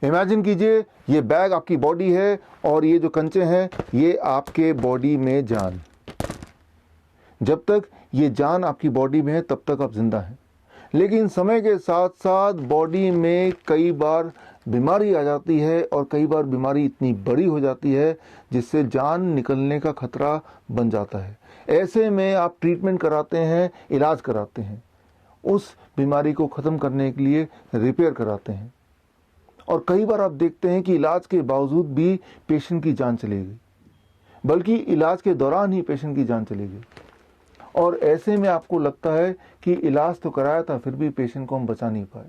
Imagine कीजिए ये bag आपकी बॉडी है और ये जो कंचे हैं ये आपके बॉडी में जान। जब तक ये जान आपकी बॉडी में है तब तक आप जिंदा हैं, लेकिन समय के साथ साथ बॉडी में कई बार बीमारी आ जाती है और कई बार बीमारी इतनी बड़ी हो जाती है जिससे जान निकलने का खतरा बन जाता है। ऐसे में आप ट्रीटमेंट कराते हैं, इलाज कराते हैं, उस बीमारी को ख़त्म करने के लिए रिपेयर कराते हैं। और कई बार आप देखते हैं कि इलाज के बावजूद भी पेशेंट की जान चली गई, बल्कि इलाज के दौरान ही पेशेंट की जान चली गई। और ऐसे में आपको लगता है कि इलाज तो कराया था फिर भी पेशेंट को हम बचा नहीं पाए,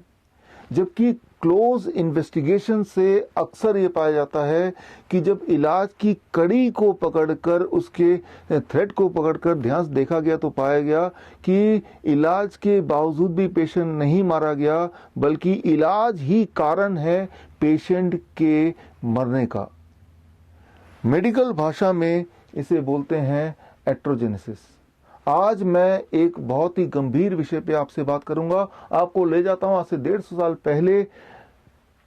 जबकि क्लोज इन्वेस्टिगेशन से अक्सर ये पाया जाता है कि जब इलाज की कड़ी को पकड़कर, उसके थ्रेड को पकड़कर ध्यान से देखा गया तो पाया गया कि इलाज के बावजूद भी पेशेंट नहीं मारा गया, बल्कि इलाज ही कारण है पेशेंट के मरने का। मेडिकल भाषा में इसे बोलते हैं एट्रोजेनेसिस। आज मैं एक बहुत ही गंभीर विषय पे आपसे बात करूंगा। आपको ले जाता हूं आज से 150 साल पहले,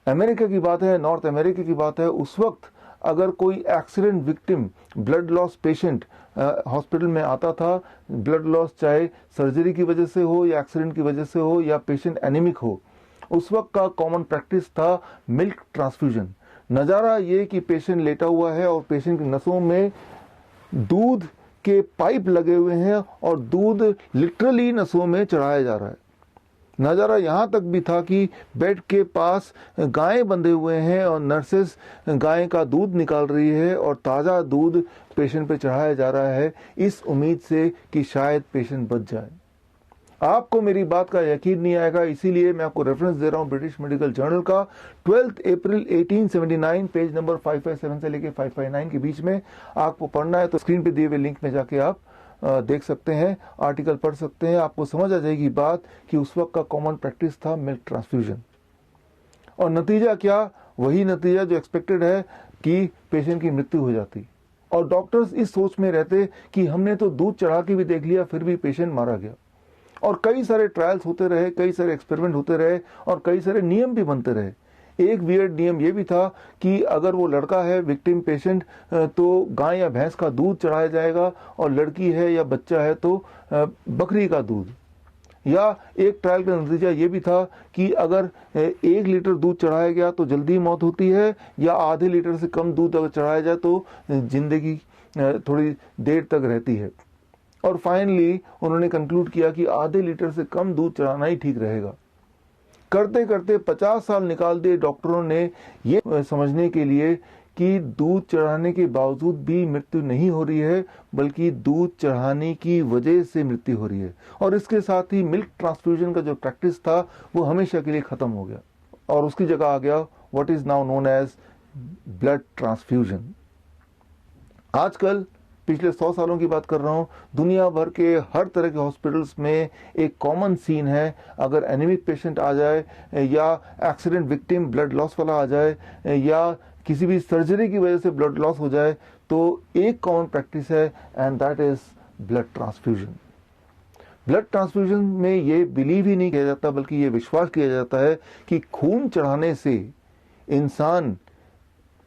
अमेरिका की बात है, नॉर्थ अमेरिका की बात है। उस वक्त अगर कोई accident victim, blood loss patient hospital में आता था, ब्लड लॉस चाहे सर्जरी की वजह से हो या एक्सीडेंट की वजह से हो या पेशेंट एनीमिक हो, उस वक्त का कॉमन प्रैक्टिस था मिल्क ट्रांसफ्यूजन। नज़ारा ये कि पेशेंट लेटा हुआ है और पेशेंट की नसों में दूध के पाइप लगे हुए हैं और दूध लिटरली नसों में चढ़ाया जा रहा है। नज़ारा यहाँ तक भी था कि बेड के पास गायें बंधे हुए हैं और नर्सेस गाय का दूध निकाल रही है और ताज़ा दूध पेशेंट पे चढ़ाया जा रहा है, इस उम्मीद से कि शायद पेशेंट बच जाए। आपको मेरी बात का यकीन नहीं आएगा, इसीलिए मैं आपको रेफरेंस दे रहा हूं ब्रिटिश मेडिकल जर्नल का 12 अप्रैल 1879, पेज नंबर 557 से लेके 559 के बीच में। आपको पढ़ना है तो स्क्रीन पे दिए हुए लिंक में जाके आप देख सकते हैं, आर्टिकल पढ़ सकते हैं। आपको समझ आ जाएगी बात कि उस वक्त का कॉमन प्रैक्टिस था मिल्क ट्रांसफ्यूजन। और नतीजा क्या? वही नतीजा जो एक्सपेक्टेड है कि पेशेंट की मृत्यु हो जाती। और डॉक्टर्स इस सोच में रहते कि हमने तो दूध चढ़ा के भी देख लिया, फिर भी पेशेंट मारा गया। और कई सारे ट्रायल्स होते रहे, कई सारे एक्सपेरिमेंट होते रहे और कई सारे नियम भी बनते रहे। एक वियर्ड नियम ये भी था कि अगर वो लड़का है विक्टिम पेशेंट तो गाय या भैंस का दूध चढ़ाया जाएगा, और लड़की है या बच्चा है तो बकरी का दूध। या एक ट्रायल का नतीजा ये भी था कि अगर 1 लीटर दूध चढ़ाया गया तो जल्दी मौत होती है, या आधे लीटर से कम दूध अगर चढ़ाया जाए तो जिंदगी थोड़ी देर तक रहती है। और फाइनली उन्होंने कंक्लूड किया कि आधे लीटर से कम दूध चढ़ाना ही ठीक रहेगा। करते करते 50 साल निकाल दिए डॉक्टरों ने ये समझने के लिए कि दूध चढ़ाने के बावजूद भी मृत्यु नहीं हो रही है, बल्कि दूध चढ़ाने की वजह से मृत्यु हो रही है। और इसके साथ ही मिल्क ट्रांसफ्यूजन का जो प्रैक्टिस था वो हमेशा के लिए खत्म हो गया और उसकी जगह आ गया what is now known as blood transfusion. आजकल पिछले 100 सालों की बात कर रहा हूं, दुनिया भर के हर तरह के हॉस्पिटल्स में एक कॉमन सीन है। अगर एनीमिक पेशेंट आ जाए या एक्सीडेंट विक्टिम ब्लड लॉस वाला आ जाए या किसी भी सर्जरी की वजह से ब्लड लॉस हो जाए, तो एक कॉमन प्रैक्टिस है and that is blood transfusion. Blood transfusion में ये बिलीव ही नहीं किया जाता, बल्कि ये विश्वास किया जाता है कि खून चढ़ाने से इंसान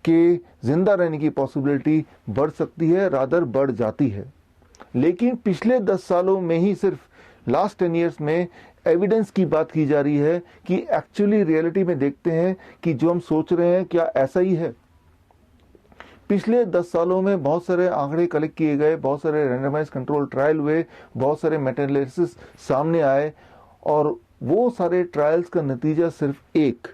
के जिंदा रहने की पॉसिबिलिटी बढ़ सकती है, रादर बढ़ जाती है। लेकिन पिछले 10 सालों में ही, सिर्फ लास्ट 10 ईयर्स में एविडेंस की बात की जा रही है कि एक्चुअली रियलिटी में देखते हैं कि जो हम सोच रहे हैं क्या ऐसा ही है। पिछले 10 सालों में बहुत सारे आंकड़े कलेक्ट किए गए, बहुत सारे रैंडमाइज कंट्रोल ट्रायल हुए, बहुत सारे मेटा-एनालिसिस सामने आए, और वो सारे ट्रायल्स का नतीजा सिर्फ एक।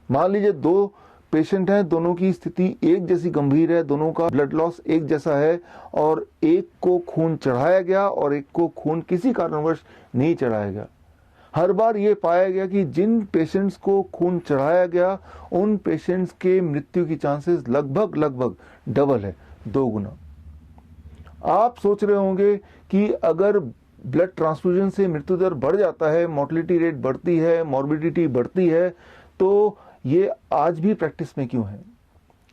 मान लीजिए 2 पेशेंट हैं, दोनों की स्थिति एक जैसी गंभीर है, दोनों का ब्लड लॉस एक जैसा है, और एक को खून चढ़ाया गया और एक को खून किसी कारणवश नहीं चढ़ाया गया। हर बार ये पाया गया कि जिन पेशेंट्स को खून चढ़ाया गया उन पेशेंट्स के मृत्यु की चांसेस लगभग डबल है, 2 गुना। आप सोच रहे होंगे कि अगर ब्लड ट्रांसफ्यूजन से मृत्यु दर बढ़ जाता है, मोर्टेलिटी रेट बढ़ती है, मॉर्बिडिटी बढ़ती है, तो ये आज भी प्रैक्टिस में क्यों है?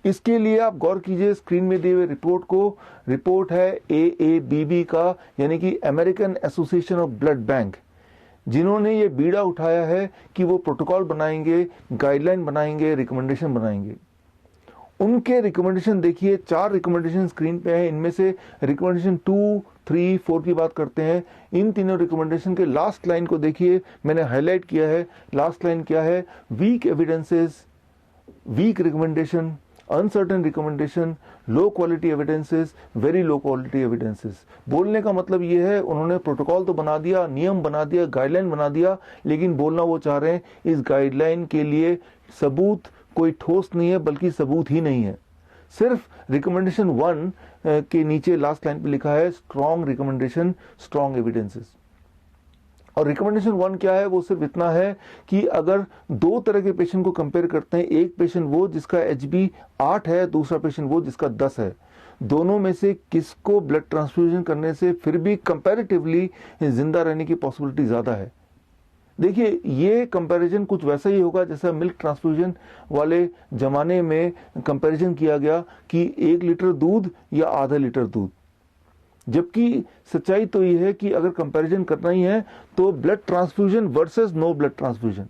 इसके लिए आप गौर कीजिए स्क्रीन में दिए हुए रिपोर्ट को। रिपोर्ट है AABB का, यानी कि American association of blood bank. जिन्होंने ये बीड़ा उठाया है कि वो प्रोटोकॉल बनाएंगे, गाइडलाइन बनाएंगे, रिकमेंडेशन बनाएंगे। उनके रिकमेंडेशन देखिए, 4 रिकमेंडेशन स्क्रीन पे हैं। इनमें से रिकमेंडेशन 2, 3, 4 की बात करते हैं। इन तीनों रिकमेंडेशन के लास्ट लाइन को देखिए, मैंने हाईलाइट किया है। लास्ट लाइन क्या है? Weak evidences, weak recommendation, uncertain recommendation, low quality evidences, very low quality evidences. बोलने का मतलब ये है, उन्होंने प्रोटोकॉल तो बना दिया, नियम बना दिया, गाइडलाइन बना दिया, लेकिन बोलना वो चाह रहे हैं इस गाइडलाइन के लिए सबूत कोई ठोस नहीं है, बल्कि सबूत ही नहीं है। सिर्फ रिकमेंडेशन 1 के नीचे लास्ट लाइन पे लिखा है स्ट्रॉन्ग रिकमेंडेशन, स्ट्रॉन्ग एविडेंसेस। और रिकमेंडेशन 1 क्या है? वो सिर्फ इतना है कि अगर 2 तरह के पेशेंट को कंपेयर करते हैं, एक पेशेंट वो जिसका HB 8 है, दूसरा पेशेंट वो जिसका 10 है, दोनों में से किसको ब्लड ट्रांसफ्यूजन करने से फिर भी कंपैरेटिवली जिंदा रहने की पॉसिबिलिटी ज्यादा है। देखिए, ये कंपैरिजन कुछ वैसा ही होगा जैसा मिल्क ट्रांसफ्यूजन वाले जमाने में कंपैरिजन किया गया कि 1 लीटर दूध या आधा लीटर दूध। जबकि सच्चाई तो ये है कि अगर कंपैरिजन करना ही है तो blood transfusion versus no blood transfusion.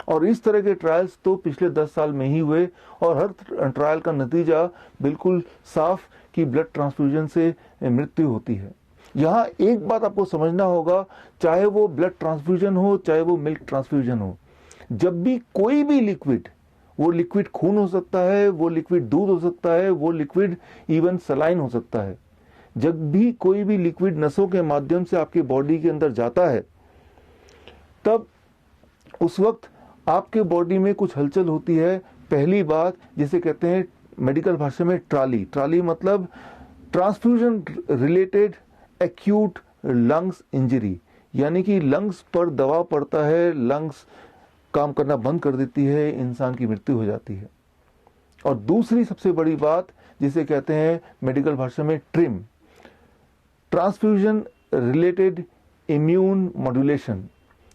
और इस तरह के ट्रायल्स तो पिछले 10 साल में ही हुए, और हर ट्रायल का नतीजा बिल्कुल साफ कि ब्लड ट्रांसफ्यूजन से मृत्यु होती है। यहाँ एक बात आपको समझना होगा, चाहे वो ब्लड ट्रांसफ्यूजन हो, चाहे वो मिल्क ट्रांसफ्यूजन हो, जब भी कोई भी लिक्विड, वो लिक्विड खून हो सकता है, वो लिक्विड दूध हो सकता है, वो लिक्विड इवन सलाइन हो सकता है, जब भी कोई भी लिक्विड नसों के माध्यम से आपके बॉडी के अंदर जाता है, तब उस वक्त आपके बॉडी में कुछ हलचल होती है। पहली बात जिसे कहते हैं मेडिकल भाषा में ट्राली। ट्राली मतलब transfusion related acute lungs injury, यानी कि लंग्स पर दबाव पड़ता है, लंग्स काम करना बंद कर देती है, इंसान की मृत्यु हो जाती है। और दूसरी सबसे बड़ी बात जिसे कहते हैं मेडिकल भाषा में trim, transfusion related immune modulation,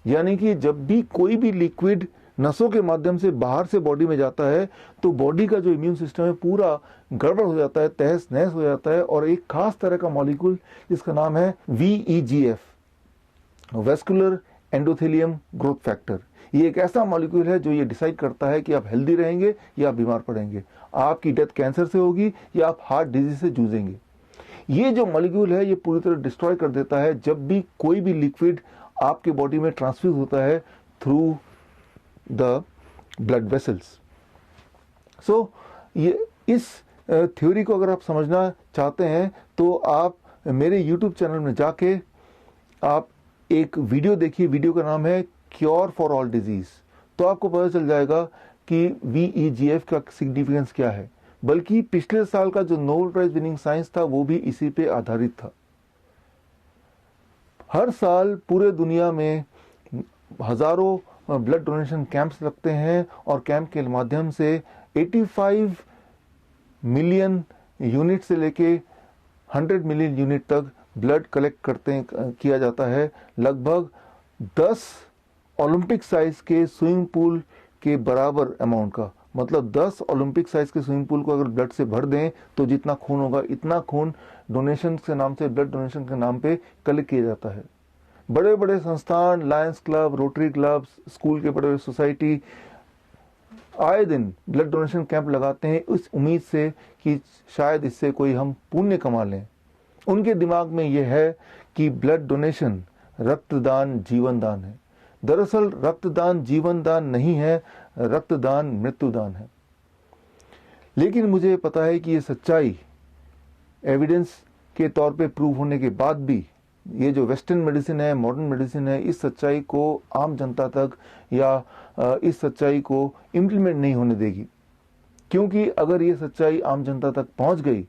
यानी कि जब भी कोई भी लिक्विड नसों के माध्यम से बाहर से बॉडी में जाता है तो बॉडी का जो इम्यून सिस्टम है पूरा गड़बड़ हो जाता है, तहस नहस हो जाता है। और एक खास तरह का मॉलिक्यूल जिसका नाम है VEGF, vascular endothelium growth factor, ये एक ऐसा मॉलिक्यूल है जो ये डिसाइड करता है कि आप हेल्दी रहेंगे या बीमार पड़ेंगे, आपकी डेथ कैंसर से होगी या आप हार्ट डिजीज से जूझेंगे। ये जो मॉलिक्यूल है ये पूरी तरह डिस्ट्रॉय कर देता है जब भी कोई भी लिक्विड आपके बॉडी में ट्रांसफ्यूज होता है थ्रू द ब्लड वेसल्स। सो ये इस थ्योरी को अगर आप समझना चाहते हैं तो आप मेरे YouTube चैनल में जाके आप एक वीडियो देखिए। वीडियो का नाम है क्योर फॉर ऑल डिजीज। तो आपको पता चल जाएगा कि VEGF का सिग्निफिकेंस क्या है। बल्कि पिछले साल का जो नोबेल प्राइज विनिंग साइंस था वो भी इसी पे आधारित था। हर साल पूरे दुनिया में हजारों ब्लड डोनेशन कैंप्स लगते हैं और कैंप के माध्यम से 85 मिलियन यूनिट से लेके 100 मिलियन यूनिट तक ब्लड कलेक्ट किया जाता है। लगभग 10 ओलंपिक साइज के स्विमिंग पूल के बराबर अमाउंट का, मतलब 10 ओलंपिक साइज के स्विमिंग पूल को अगर ब्लड से भर दें तो जितना खून होगा इतना खून डोनेशन के नाम से, ब्लड डोनेशन के नाम पे कलेक्ट किया जाता है। बड़े बड़े संस्थान, Lions club, rotary club, school के बड़े बड़े सोसाइटी आए दिन ब्लड डोनेशन कैंप लगाते हैं इस उम्मीद से कि शायद इससे कोई हम पुण्य कमा लें। उनके दिमाग में यह है कि ब्लड डोनेशन रक्तदान जीवन दान है। दरअसल रक्तदान जीवन दान नहीं है, रक्तदान मृत्युदान है। लेकिन मुझे पता है कि ये सच्चाई एविडेंस के तौर पे प्रूव होने के बाद भी ये जो वेस्टर्न मेडिसिन है, मॉडर्न मेडिसिन है, इस सच्चाई को आम जनता तक या इस सच्चाई को इम्प्लीमेंट नहीं होने देगी। क्योंकि अगर ये सच्चाई आम जनता तक पहुंच गई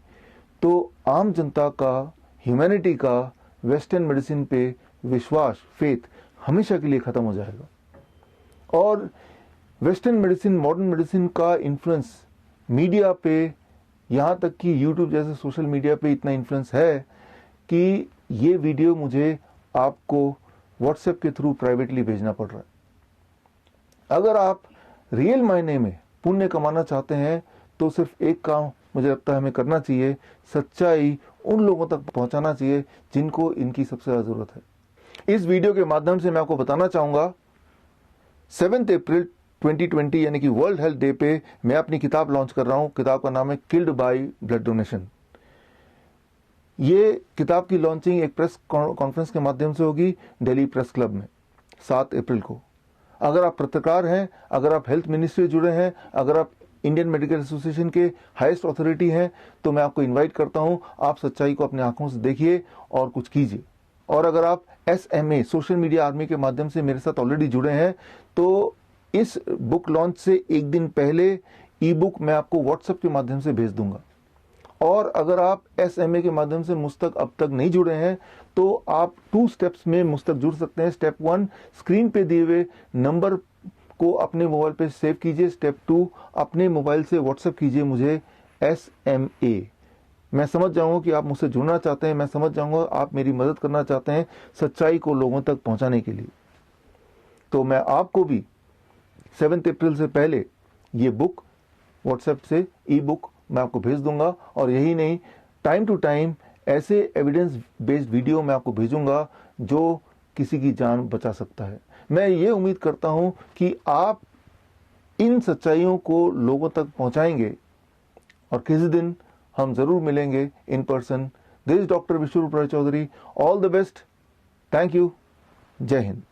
तो आम जनता का, ह्यूमैनिटी का वेस्टर्न मेडिसिन पे विश्वास, फेथ हमेशा के लिए खत्म हो जाएगा। और वेस्टर्न मेडिसिन, मॉडर्न मेडिसिन का इन्फ्लुएंस मीडिया पे, यहाँ तक कि यूट्यूब जैसे सोशल मीडिया पे इतना इन्फ्लुएंस है कि ये वीडियो मुझे आपको व्हाट्सएप के थ्रू प्राइवेटली भेजना पड़ रहा है। अगर आप रियल मायने में पुण्य कमाना चाहते हैं तो सिर्फ एक काम मुझे लगता है हमें करना चाहिए, सच्चाई उन लोगों तक पहुंचाना चाहिए जिनको इनकी सबसे ज्यादा जरूरत है। इस वीडियो के माध्यम से मैं आपको बताना चाहूंगा 7 अप्रैल 2020 यानी कि वर्ल्ड हेल्थ डे पे मैं अपनी किताब लॉन्च कर रहा हूं। किताब का नाम है किल्ड बाय ब्लड डोनेशन। ये किताब की लॉन्चिंग एक प्रेस कॉन्फ्रेंस के माध्यम से होगी दिल्ली प्रेस क्लब में 7 अप्रैल को। अगर आप पत्रकार हैं, अगर आप हेल्थ मिनिस्ट्री से जुड़े हैं, अगर आप इंडियन मेडिकल एसोसिएशन के हाईएस्ट अथॉरिटी हैं, तो मैं आपको इनवाइट करता हूं, आप सच्चाई को अपनी आंखों से देखिए और कुछ कीजिए। और अगर आप SMA सोशल मीडिया आर्मी के माध्यम से मेरे साथ ऑलरेडी जुड़े हैं, तो इस बुक लॉन्च से एक दिन पहले ई बुक मैं आपको व्हाट्सएप के माध्यम से भेज दूंगा। और अगर आप SMA के माध्यम से मुझ तक अब तक नहीं जुड़े हैं, तो आप 2 स्टेप्स में मुझ तक जुड़ सकते हैं। स्टेप 1, स्क्रीन पे दिए हुए नंबर को अपने मोबाइल पे सेव कीजिए। स्टेप 2, अपने मोबाइल से व्हाट्सएप कीजिए मुझे SMA। मैं समझ जाऊंगा कि आप मुझसे जुड़ना चाहते हैं, मैं समझ जाऊंगा आप मेरी मदद करना चाहते हैं सच्चाई को लोगों तक पहुंचाने के लिए। तो मैं आपको भी 7 अप्रैल से पहले ये बुक व्हाट्सएप से ई बुक मैं आपको भेज दूंगा। और यही नहीं, टाइम टू टाइम ऐसे एविडेंस बेस्ड वीडियो मैं आपको भेजूंगा जो किसी की जान बचा सकता है। मैं ये उम्मीद करता हूं कि आप इन सच्चाइयों को लोगों तक पहुंचाएंगे और किसी दिन हम जरूर मिलेंगे in person. This doctor Biswaroop Roy Chowdhury. All the best. Thank you. जय हिंद।